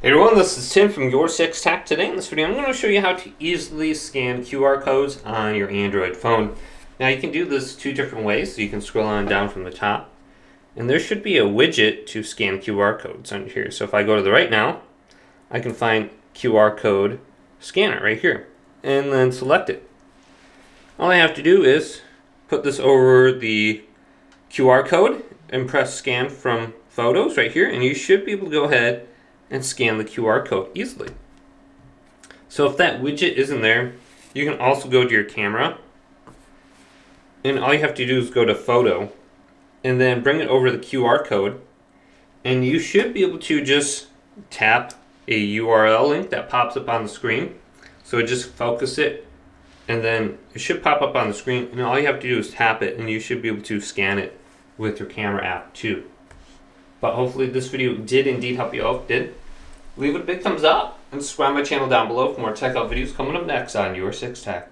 Hey everyone, this is Tim from Your Six Tech. Today in this video I'm going to show you how to easily scan QR codes on your Android phone. Now you can do this two different ways. So you can scroll on down from the top and there should be a widget to scan QR codes on here. So if I go to the right now, I can find QR code scanner right here and then select it. All I have to do is put this over the QR code and press scan from photos right here, and you should be able to go ahead and scan the QR code easily. So if that widget isn't there, you can also go to your camera, and all you have to do is go to photo and then bring it over the QR code, and you should be able to just tap a URL link that pops up on the screen. So just focus it and then it should pop up on the screen, and all you have to do is tap it and you should be able to scan it with your camera app too. But hopefully this video did indeed help you out. If it did, leave it a big thumbs up and subscribe to my channel down below for more tech out videos coming up next on Your Six Tech.